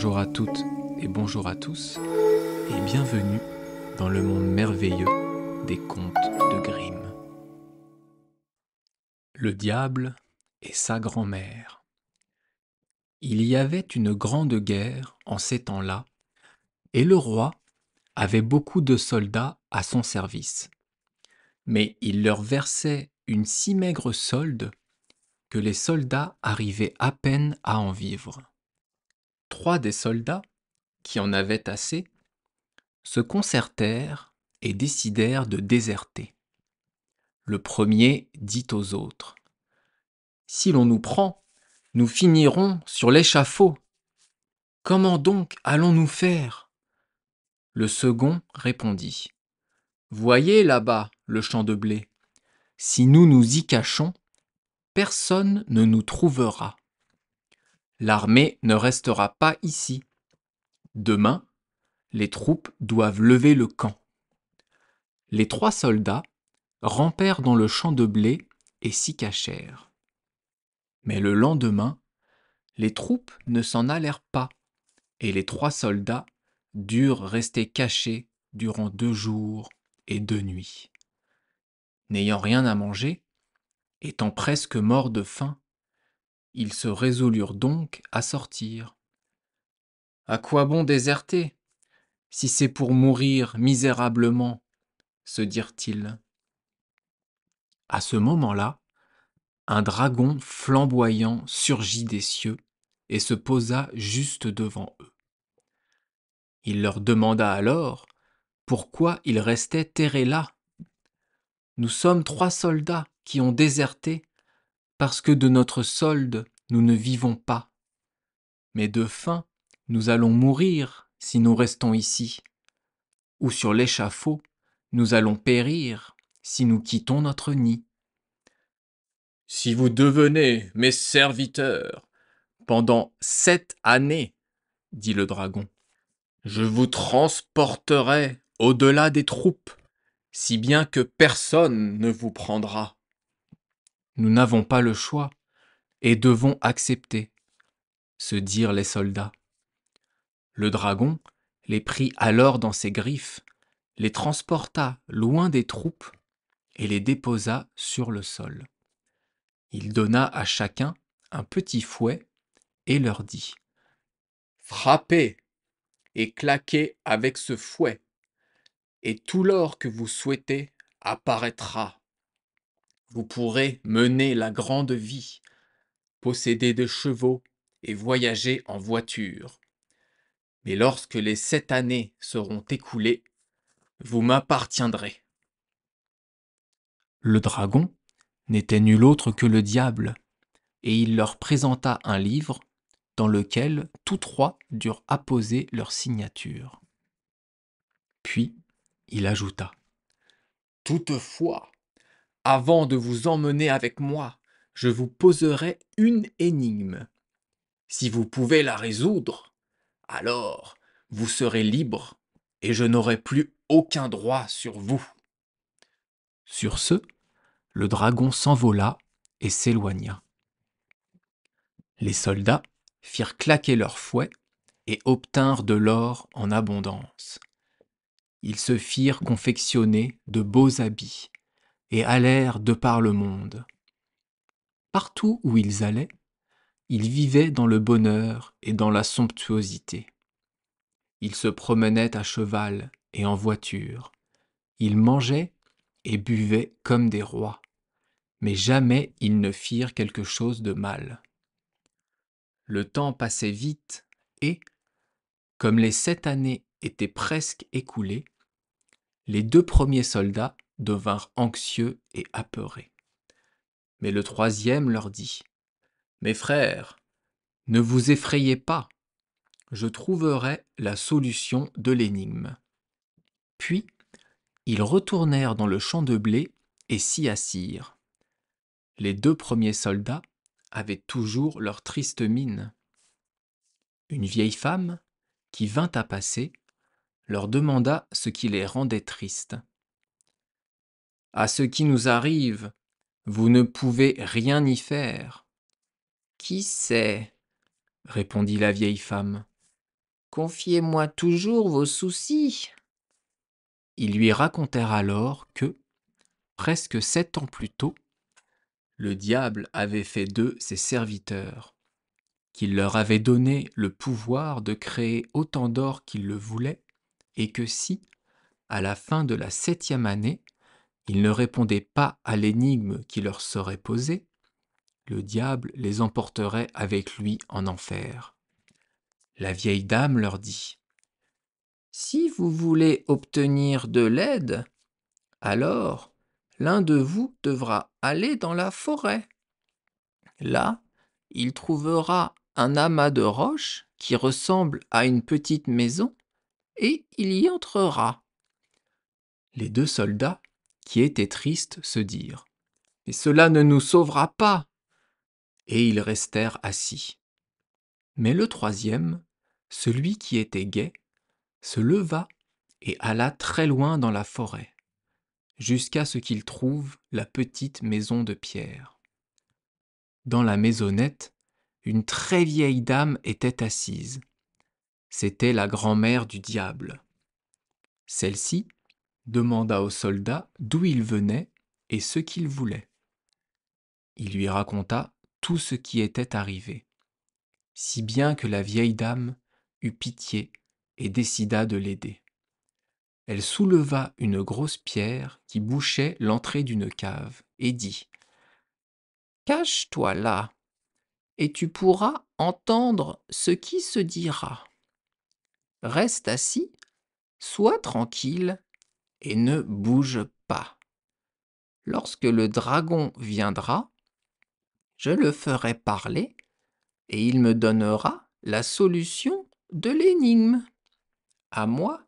Bonjour à toutes et bonjour à tous, et bienvenue dans le monde merveilleux des contes de Grimm. Le diable et sa grand-mère. Il y avait une grande guerre en ces temps-là, et le roi avait beaucoup de soldats à son service. Mais il leur versait une si maigre solde que les soldats arrivaient à peine à en vivre. 3 des soldats, qui en avaient assez, se concertèrent et décidèrent de déserter. Le premier dit aux autres : « Si l'on nous prend, nous finirons sur l'échafaud. Comment donc allons-nous faire ?» Le second répondit : « Voyez là-bas le champ de blé. Si nous nous y cachons, personne ne nous trouvera. L'armée ne restera pas ici. Demain, les troupes doivent lever le camp. » Les 3 soldats rampèrent dans le champ de blé et s'y cachèrent. Mais le lendemain, les troupes ne s'en allèrent pas, et les 3 soldats durent rester cachés durant 2 jours et 2 nuits. N'ayant rien à manger, étant presque morts de faim, ils se résolurent donc à sortir. « À quoi bon déserter, si c'est pour mourir misérablement ?» se dirent-ils. À ce moment-là, un dragon flamboyant surgit des cieux et se posa juste devant eux. Il leur demanda alors pourquoi ils restaient terrés là. « Nous sommes 3 soldats qui ont déserté parce que de notre solde nous ne vivons pas. Mais de faim, nous allons mourir si nous restons ici. Ou sur l'échafaud, nous allons périr si nous quittons notre nid. Si vous devenez mes serviteurs pendant 7 années, dit le dragon, je vous transporterai au-delà des troupes, si bien que personne ne vous prendra. Nous n'avons pas le choix et devons accepter, se dirent les soldats. Le dragon les prit alors dans ses griffes, les transporta loin des troupes et les déposa sur le sol. Il donna à chacun un petit fouet et leur dit : « Frappez et claquez avec ce fouet, et tout l'or que vous souhaitez apparaîtra. Vous pourrez mener la grande vie, posséder des chevaux et voyager en voiture. Mais lorsque les 7 années seront écoulées, vous m'appartiendrez. » Le dragon n'était nul autre que le diable, et il leur présenta un livre dans lequel tous 3 durent apposer leur signature. Puis il ajouta : « Toutefois, avant de vous emmener avec moi, je vous poserai une énigme. Si vous pouvez la résoudre, alors vous serez libre et je n'aurai plus aucun droit sur vous. » Sur ce, le dragon s'envola et s'éloigna. Les soldats firent claquer leurs fouets et obtinrent de l'or en abondance. Ils se firent confectionner de beaux habits et allèrent de par le monde. Partout où ils allaient, ils vivaient dans le bonheur et dans la somptuosité. Ils se promenaient à cheval et en voiture. Ils mangeaient et buvaient comme des rois, mais jamais ils ne firent quelque chose de mal. Le temps passait vite et, comme les 7 années étaient presque écoulées, les 2 premiers soldats devinrent anxieux et apeurés. Mais le 3e leur dit : « Mes frères, ne vous effrayez pas, je trouverai la solution de l'énigme. » Puis, ils retournèrent dans le champ de blé et s'y assirent. Les 2 premiers soldats avaient toujours leur triste mine. Une vieille femme, qui vint à passer, leur demanda ce qui les rendait tristes. « À ce qui nous arrive, vous ne pouvez rien y faire. »« Qui sait ? » répondit la vieille femme. Confiez-moi toujours vos soucis. » Ils lui racontèrent alors que, presque 7 ans plus tôt, le diable avait fait d'eux ses serviteurs, qu'il leur avait donné le pouvoir de créer autant d'or qu'ils le voulaient, et que si, à la fin de la 7e année, ils ne répondaient pas à l'énigme qui leur serait posée, le diable les emporterait avec lui en enfer. La vieille dame leur dit : « Si vous voulez obtenir de l'aide, alors l'un de vous devra aller dans la forêt. Là, il trouvera un amas de roches qui ressemble à une petite maison et il y entrera. » Les 2 soldats, qui étaient tristes, se dirent : « Mais cela ne nous sauvera pas !» Et ils restèrent assis. Mais le 3e, celui qui était gai, se leva et alla très loin dans la forêt, jusqu'à ce qu'il trouve la petite maison de pierre. Dans la maisonnette, une très vieille dame était assise. C'était la grand-mère du diable. Celle-ci demanda au soldat d'où il venait et ce qu'il voulait. Il lui raconta tout ce qui était arrivé, si bien que la vieille dame eut pitié et décida de l'aider. Elle souleva une grosse pierre qui bouchait l'entrée d'une cave et dit : « Cache-toi là, et tu pourras entendre ce qui se dira. Reste assis, sois tranquille et ne bouge pas. Lorsque le dragon viendra, je le ferai parler et il me donnera la solution de l'énigme. À moi,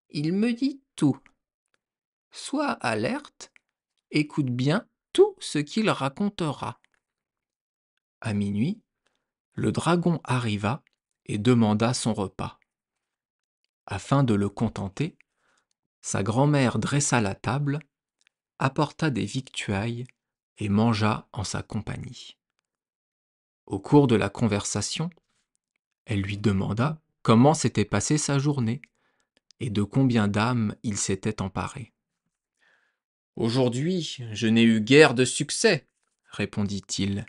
il me dit tout. Sois alerte, écoute bien tout ce qu'il racontera. » À minuit, le dragon arriva et demanda son repas. Afin de le contenter, sa grand-mère dressa la table, apporta des victuailles et mangea en sa compagnie. Au cours de la conversation, elle lui demanda comment s'était passée sa journée et de combien d'âmes il s'était emparé. « Aujourd'hui, je n'ai eu guère de succès, répondit-il,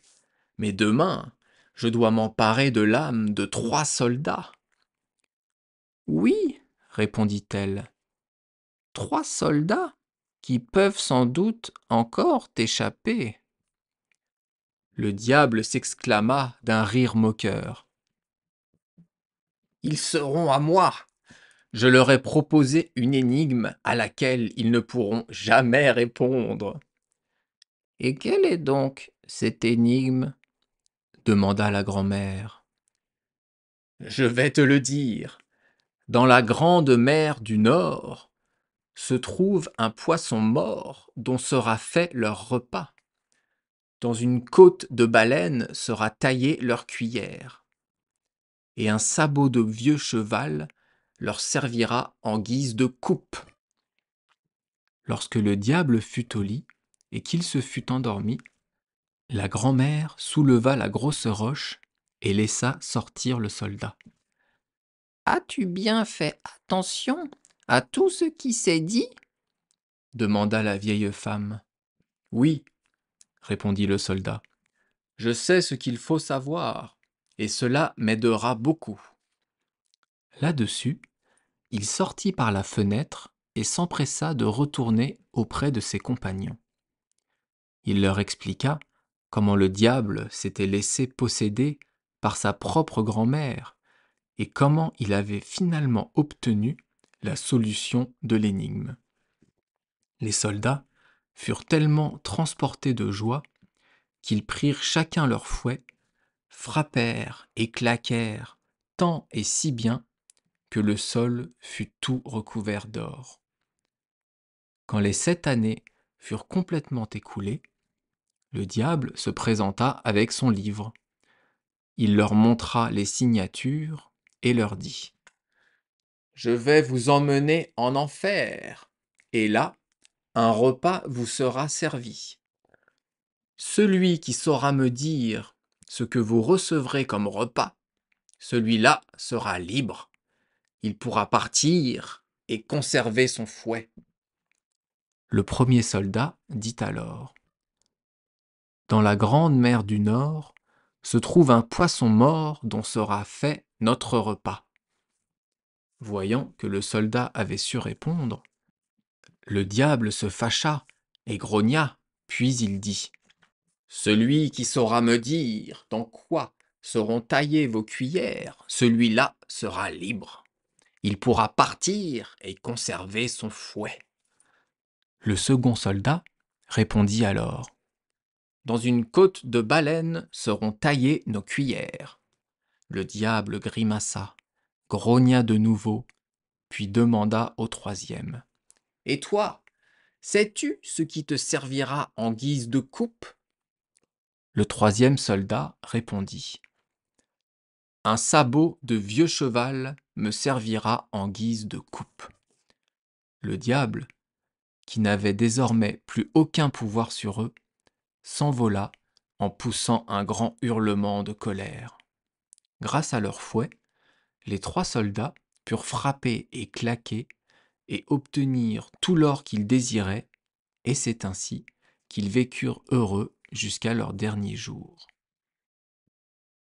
mais demain, je dois m'emparer de l'âme de 3 soldats. » « Oui, répondit-elle, 3 soldats qui peuvent sans doute encore t'échapper. » Le diable s'exclama d'un rire moqueur. « Ils seront à moi. Je leur ai proposé une énigme à laquelle ils ne pourront jamais répondre. » « Et quelle est donc cette énigme ? » demanda la grand-mère. « Je vais te le dire. Dans la grande mer du Nord se trouve un poisson mort dont sera fait leur repas. Dans une côte de baleine sera taillée leur cuillère. Et un sabot de vieux cheval leur servira en guise de coupe. » Lorsque le diable fut au lit et qu'il se fut endormi, la grand-mère souleva la grosse roche et laissa sortir le soldat. « As-tu bien fait attention à tout ce qui s'est dit ? » demanda la vieille femme. « Oui, répondit le soldat, je sais ce qu'il faut savoir, et cela m'aidera beaucoup. » Là-dessus, il sortit par la fenêtre et s'empressa de retourner auprès de ses compagnons. Il leur expliqua comment le diable s'était laissé posséder par sa propre grand-mère et comment il avait finalement obtenu la solution de l'énigme. Les soldats furent tellement transportés de joie qu'ils prirent chacun leur fouet, frappèrent et claquèrent tant et si bien que le sol fut tout recouvert d'or. Quand les 7 années furent complètement écoulées, le diable se présenta avec son livre. Il leur montra les signatures et leur dit : « Je vais vous emmener en enfer, et là, un repas vous sera servi. Celui qui saura me dire ce que vous recevrez comme repas, celui-là sera libre, il pourra partir et conserver son fouet. Le premier soldat dit alors: Dans la grande mer du Nord se trouve un poisson mort dont sera fait notre repas. Voyant que le soldat avait su répondre, le diable se fâcha et grogna, puis il dit: Celui qui saura me dire dans quoi seront taillées vos cuillères, celui-là sera libre. Il pourra partir et conserver son fouet. Le second soldat répondit alors: Dans une côte de baleine seront taillées nos cuillères. Le diable grimaça, grogna de nouveau, puis demanda au troisième: Et toi, sais-tu ce qui te servira en guise de coupe? Le troisième soldat répondit: Un sabot de vieux cheval me servira en guise de coupe. Le diable, qui n'avait désormais plus aucun pouvoir sur eux, s'envola en poussant un grand hurlement de colère. Grâce à leur fouet, les trois soldats purent frapper et claquer et obtenir tout l'or qu'ils désiraient, et c'est ainsi qu'ils vécurent heureux jusqu'à leur dernier jour.